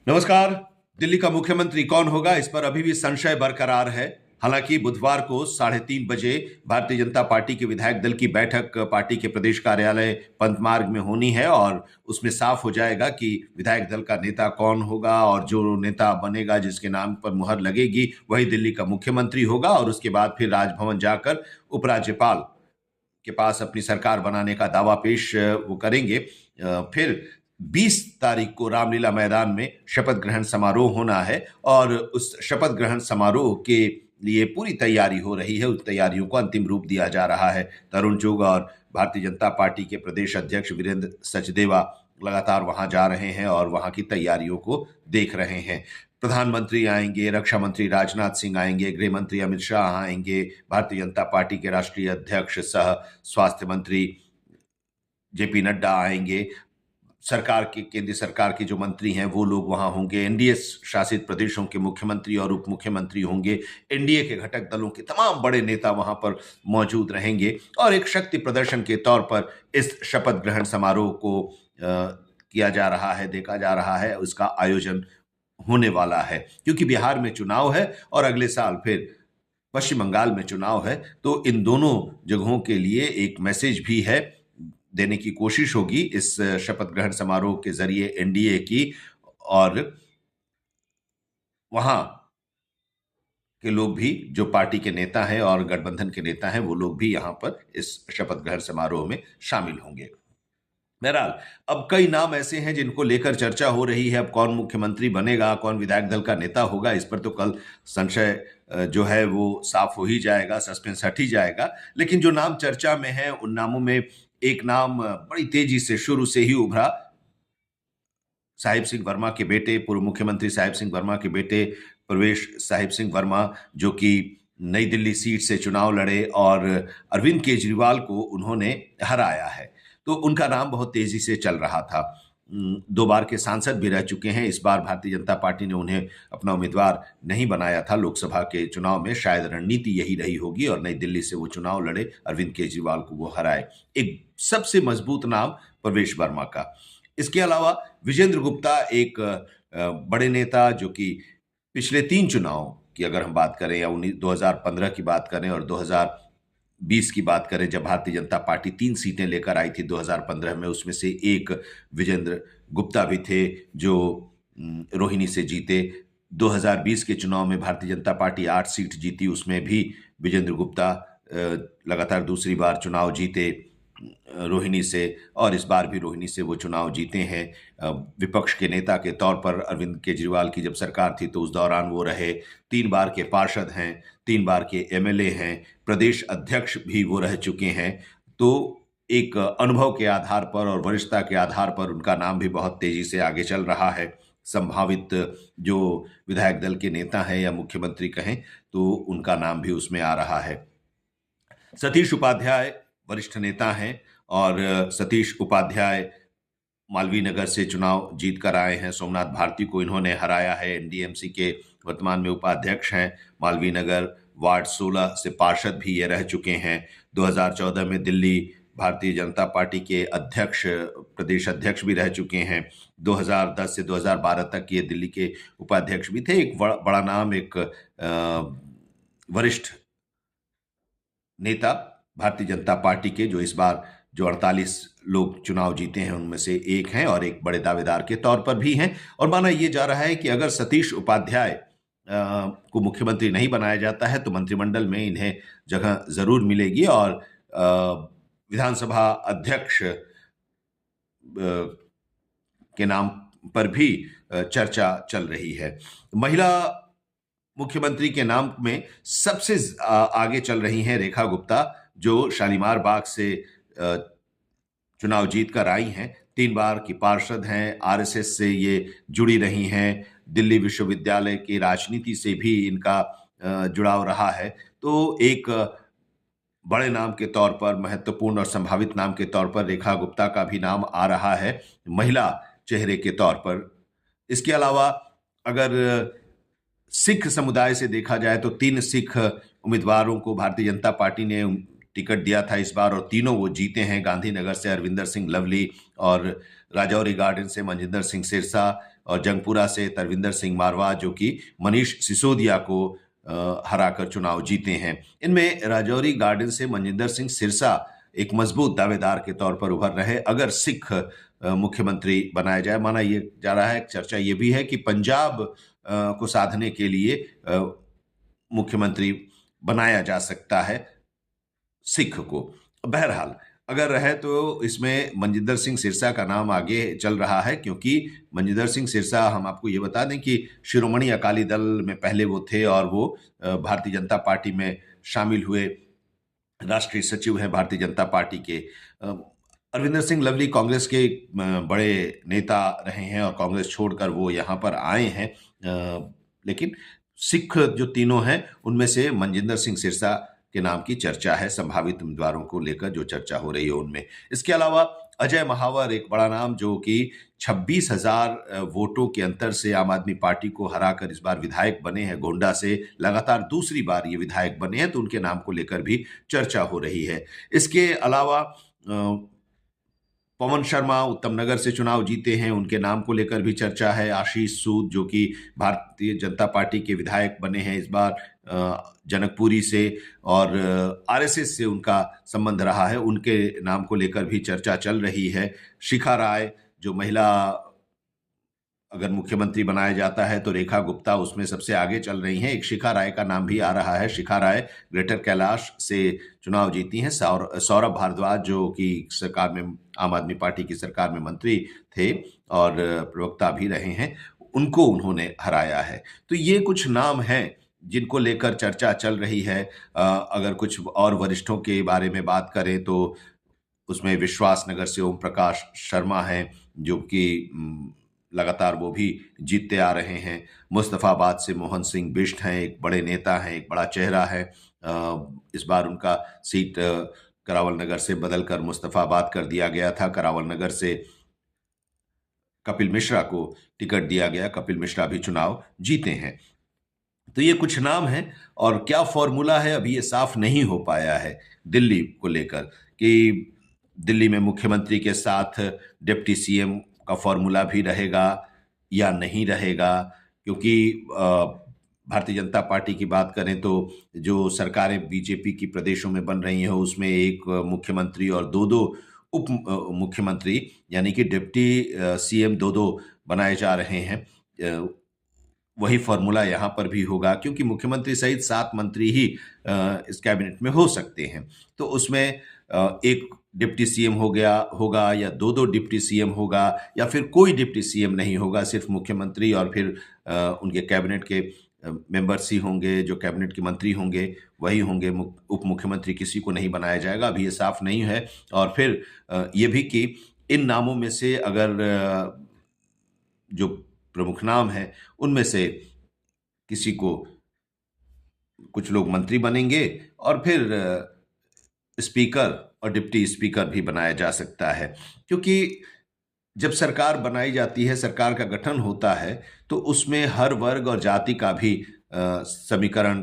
नमस्कार। दिल्ली का मुख्यमंत्री कौन होगा, इस पर अभी भी संशय बरकरार है। हालांकि बुधवार को 3:30 बजे भारतीय जनता पार्टी के विधायक दल की बैठक पार्टी के प्रदेश कार्यालय पंत मार्ग में होनी है और उसमें साफ हो जाएगा कि विधायक दल का नेता कौन होगा और जो नेता बनेगा, जिसके नाम पर मुहर लगेगी, वही दिल्ली का मुख्यमंत्री होगा। और उसके बाद फिर राजभवन जाकर उपराज्यपाल के पास अपनी सरकार बनाने का दावा पेश वो करेंगे। फिर 20 तारीख को रामलीला मैदान में शपथ ग्रहण समारोह होना है और उस शपथ ग्रहण समारोह के लिए पूरी तैयारी हो रही है। उस तैयारियों को अंतिम रूप दिया जा रहा है। तरुण चुग और भारतीय जनता पार्टी के प्रदेश अध्यक्ष वीरेंद्र सचदेवा लगातार वहां जा रहे हैं और वहां की तैयारियों को देख रहे हैं। प्रधानमंत्री आएंगे, रक्षा मंत्री राजनाथ सिंह आएंगे, गृह मंत्री अमित शाह आएंगे, भारतीय जनता पार्टी के राष्ट्रीय अध्यक्ष सह स्वास्थ्य मंत्री जेपी नड्डा आएंगे, सरकार के केंद्रीय सरकार के जो मंत्री हैं वो लोग वहां होंगे, एनडीए शासित प्रदेशों के मुख्यमंत्री और उप मुख्यमंत्री होंगे, एनडीए के घटक दलों के तमाम बड़े नेता वहां पर मौजूद रहेंगे और एक शक्ति प्रदर्शन के तौर पर इस शपथ ग्रहण समारोह को किया जा रहा है, देखा जा रहा है, उसका आयोजन होने वाला है। क्योंकि बिहार में चुनाव है और अगले साल फिर पश्चिम बंगाल में चुनाव है, तो इन दोनों जगहों के लिए एक मैसेज भी है, देने की कोशिश होगी इस शपथ ग्रहण समारोह के जरिए एनडीए की। और वहां के लोग भी, जो पार्टी के नेता हैं और गठबंधन के नेता हैं, वो लोग भी यहां पर इस शपथ ग्रहण समारोह में शामिल होंगे। बहरहाल, अब कई नाम ऐसे हैं जिनको लेकर चर्चा हो रही है। अब कौन मुख्यमंत्री बनेगा, कौन विधायक दल का नेता होगा, इस पर तो कल संशय जो है वो साफ हो ही जाएगा, सस्पेंस हट ही जाएगा। लेकिन जो नाम चर्चा में है, उन नामों में एक नाम बड़ी तेजी से शुरू से ही उभरा। साहिब सिंह वर्मा के बेटे, पूर्व मुख्यमंत्री साहिब सिंह वर्मा के बेटे प्रवेश साहिब सिंह वर्मा, जो कि नई दिल्ली सीट से चुनाव लड़े और अरविंद केजरीवाल को उन्होंने हराया है, तो उनका नाम बहुत तेजी से चल रहा था। 2 बार के सांसद भी रह चुके हैं। इस बार भारतीय जनता पार्टी ने उन्हें अपना उम्मीदवार नहीं बनाया था लोकसभा के चुनाव में। शायद रणनीति यही रही होगी और नई दिल्ली से वो चुनाव लड़े, अरविंद केजरीवाल को वो हराए। एक सबसे मजबूत नाम प्रवेश वर्मा का। इसके अलावा विजेंद्र गुप्ता, एक बड़े नेता, जो कि पिछले 3 चुनाव की अगर हम बात करें या 2015 की बात करें और 2020 की बात करें, जब भारतीय जनता पार्टी 3 सीटें लेकर आई थी 2015 में, उसमें से एक विजेंद्र गुप्ता भी थे जो रोहिणी से जीते। 2020 के चुनाव में भारतीय जनता पार्टी 8 सीट जीती, उसमें भी विजेंद्र गुप्ता लगातार दूसरी बार चुनाव जीते रोहिणी से, और इस बार भी रोहिणी से वो चुनाव जीते हैं। विपक्ष के नेता के तौर पर अरविंद केजरीवाल की जब सरकार थी तो उस दौरान वो रहे। 3 बार के पार्षद हैं, 3 बार के एमएलए हैं, प्रदेश अध्यक्ष भी वो रह चुके हैं। तो एक अनुभव के आधार पर और वरिष्ठता के आधार पर उनका नाम भी बहुत तेजी से आगे चल रहा है। संभावित जो विधायक दल के नेता हैं या मुख्यमंत्री कहें, तो उनका नाम भी उसमें आ रहा है। सतीश उपाध्याय वरिष्ठ नेता हैं और सतीश उपाध्याय मालवीय नगर से चुनाव जीत कर आए हैं। सोमनाथ भारती को इन्होंने हराया है। एनडीएमसी के वर्तमान में उपाध्यक्ष हैं। मालवीय नगर वार्ड 16 से पार्षद भी ये रह चुके हैं। 2014 में दिल्ली भारतीय जनता पार्टी के अध्यक्ष, प्रदेश अध्यक्ष भी रह चुके हैं। 2010 से 2012 तक ये दिल्ली के उपाध्यक्ष भी थे। एक बड़ा नाम, एक वरिष्ठ नेता भारतीय जनता पार्टी के, जो इस बार जो 48 लोग चुनाव जीते हैं उनमें से एक हैं और एक बड़े दावेदार के तौर पर भी हैं। और माना यह जा रहा है कि अगर सतीश उपाध्याय को मुख्यमंत्री नहीं बनाया जाता है तो मंत्रिमंडल में इन्हें जगह जरूर मिलेगी और विधानसभा अध्यक्ष के नाम पर भी चर्चा चल रही है। महिला मुख्यमंत्री के नाम में सबसे आगे चल रही हैं रेखा गुप्ता, जो शालीमार बाग से चुनाव जीत कर आई हैं। 3 बार की पार्षद हैं, आरएसएस से ये जुड़ी रही हैं, दिल्ली विश्वविद्यालय की राजनीति से भी इनका जुड़ाव रहा है। तो एक बड़े नाम के तौर पर, महत्वपूर्ण और संभावित नाम के तौर पर रेखा गुप्ता का भी नाम आ रहा है, महिला चेहरे के तौर पर। इसके अलावा अगर सिख समुदाय से देखा जाए तो 3 सिख उम्मीदवारों को भारतीय जनता पार्टी ने टिकट दिया था इस बार और तीनों वो जीते हैं। गांधीनगर से अरविंदर सिंह लवली और राजौरी गार्डन से मनजिंदर सिंह सिरसा, और जंगपुरा से तरविंदर सिंह मारवा जो कि मनीष सिसोदिया को हराकर चुनाव जीते हैं। इनमें राजौरी गार्डन से मनजिंदर सिंह सिरसा एक मजबूत दावेदार के तौर पर उभर रहे अगर सिख मुख्यमंत्री बनाया जाए। माना ये जा रहा है, चर्चा ये भी है कि पंजाब को साधने के लिए मुख्यमंत्री बनाया जा सकता है सिख को। बहरहाल अगर रहे तो इसमें मनजिंदर सिंह सिरसा का नाम आगे चल रहा है, क्योंकि मनजिंदर सिंह सिरसा, हम आपको ये बता दें कि शिरोमणि अकाली दल में पहले वो थे और वो भारतीय जनता पार्टी में शामिल हुए, राष्ट्रीय सचिव हैं भारतीय जनता पार्टी के। अरविंदर सिंह लवली कांग्रेस के बड़े नेता रहे हैं और कांग्रेस छोड़कर वो यहाँ पर आए हैं, लेकिन सिख जो तीनों हैं उनमें से मनजिंदर सिंह सिरसा के नाम की चर्चा है। संभावित उम्मीदवारों को लेकर जो चर्चा हो रही है उनमें, इसके अलावा अजय महावर एक बड़ा नाम जो कि 26,000 वोटों के अंतर से आम आदमी पार्टी को हराकर इस बार विधायक बने हैं। गोंडा से लगातार दूसरी बार ये विधायक बने हैं, तो उनके नाम को लेकर भी चर्चा हो रही है। इसके अलावा पवन शर्मा उत्तम नगर से चुनाव जीते हैं, उनके नाम को लेकर भी चर्चा है। आशीष सूद जो कि भारतीय जनता पार्टी के विधायक बने हैं इस बार जनकपुरी से, और आरएसएस से उनका संबंध रहा है, उनके नाम को लेकर भी चर्चा चल रही है। शिखा राय जो महिला अगर मुख्यमंत्री बनाया जाता है तो रेखा गुप्ता उसमें सबसे आगे चल रही हैं। एक शिखा राय का नाम भी आ रहा है। शिखा राय ग्रेटर कैलाश से चुनाव जीती हैं। सौरभ भारद्वाज जो कि सरकार में, आम आदमी पार्टी की सरकार में मंत्री थे और प्रवक्ता भी रहे हैं, उनको उन्होंने हराया है। तो ये कुछ नाम हैं जिनको लेकर चर्चा चल रही है। अगर कुछ और वरिष्ठों के बारे में बात करें तो उसमें विश्वास नगर से ओम प्रकाश शर्मा हैं जो कि लगातार वो भी जीतते आ रहे हैं। मुस्तफाबाद से मोहन सिंह बिष्ट हैं, एक बड़े नेता हैं, एक बड़ा चेहरा है। इस बार उनका सीट करावल नगर से बदलकर मुस्तफाबाद कर दिया गया था। करावल नगर से कपिल मिश्रा को टिकट दिया गया, कपिल मिश्रा भी चुनाव जीते हैं। तो ये कुछ नाम हैं और क्या फॉर्मूला है अभी ये साफ नहीं हो पाया है दिल्ली को लेकर कि दिल्ली में मुख्यमंत्री के साथ डिप्टी सीएम का फॉर्मूला भी रहेगा या नहीं रहेगा, क्योंकि भारतीय जनता पार्टी की बात करें तो जो सरकारें बीजेपी की प्रदेशों में बन रही हैं उसमें एक मुख्यमंत्री और दो उप मुख्यमंत्री यानी कि डिप्टी सीएम दो बनाए जा रहे हैं। वही फॉर्मूला यहाँ पर भी होगा, क्योंकि मुख्यमंत्री सहित 7 मंत्री ही इस कैबिनेट में हो सकते हैं। तो उसमें एक डिप्टी सीएम होगा या दो डिप्टी सीएम होगा या फिर कोई डिप्टी सीएम नहीं होगा, सिर्फ मुख्यमंत्री और फिर उनके कैबिनेट के मेंबर्स ही होंगे, जो कैबिनेट के मंत्री होंगे वही होंगे, उप मुख्यमंत्री किसी को नहीं बनाया जाएगा। अभी ये साफ नहीं है। और फिर ये भी कि इन नामों में से अगर जो प्रमुख नाम है उनमें से किसी को, कुछ लोग मंत्री बनेंगे और फिर स्पीकर और डिप्टी स्पीकर भी बनाया जा सकता है, क्योंकि जब सरकार बनाई जाती है, सरकार का गठन होता है, तो उसमें हर वर्ग और जाति का भी समीकरण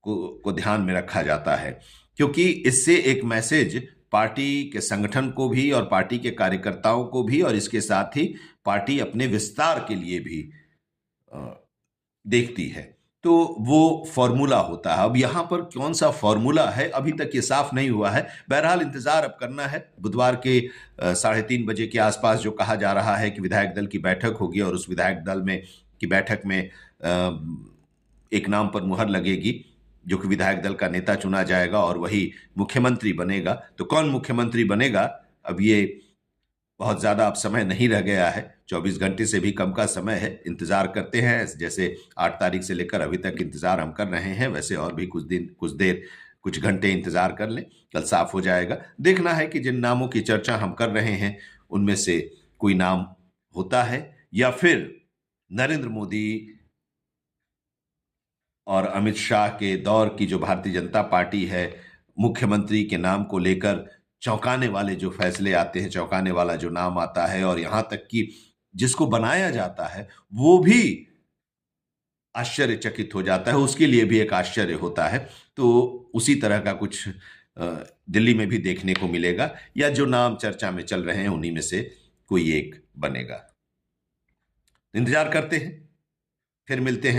को ध्यान में रखा जाता है, क्योंकि इससे एक मैसेज पार्टी के संगठन को भी और पार्टी के कार्यकर्ताओं को भी और इसके साथ ही पार्टी अपने विस्तार के लिए भी देखती है। तो वो फॉर्मूला होता है। अब यहाँ पर कौन सा फॉर्मूला है अभी तक ये साफ नहीं हुआ है। बहरहाल इंतजार अब करना है। बुधवार के 3:30 बजे के आसपास जो कहा जा रहा है कि विधायक दल की बैठक होगी और उस विधायक दल में की बैठक में एक नाम पर मुहर लगेगी जो कि विधायक दल का नेता चुना जाएगा और वही मुख्यमंत्री बनेगा। तो कौन मुख्यमंत्री बनेगा, अब ये बहुत ज़्यादा अब समय नहीं रह गया है, 24 घंटे से भी कम का समय है। इंतज़ार करते हैं, जैसे 8 तारीख से लेकर अभी तक इंतज़ार हम कर रहे हैं, वैसे और भी कुछ घंटे इंतज़ार कर लें, कल साफ हो जाएगा। देखना है कि जिन नामों की चर्चा हम कर रहे हैं उनमें से कोई नाम होता है या फिर नरेंद्र मोदी और अमित शाह के दौर की जो भारतीय जनता पार्टी है, मुख्यमंत्री के नाम को लेकर चौंकाने वाले जो फैसले आते हैं, चौंकाने वाला जो नाम आता है और यहां तक कि जिसको बनाया जाता है वो भी आश्चर्यचकित हो जाता है, उसके लिए भी एक आश्चर्य होता है। तो उसी तरह का कुछ दिल्ली में भी देखने को मिलेगा, या जो नाम चर्चा में चल रहे हैं उन्हीं में से कोई एक बनेगा। इंतजार करते हैं, फिर मिलते हैं।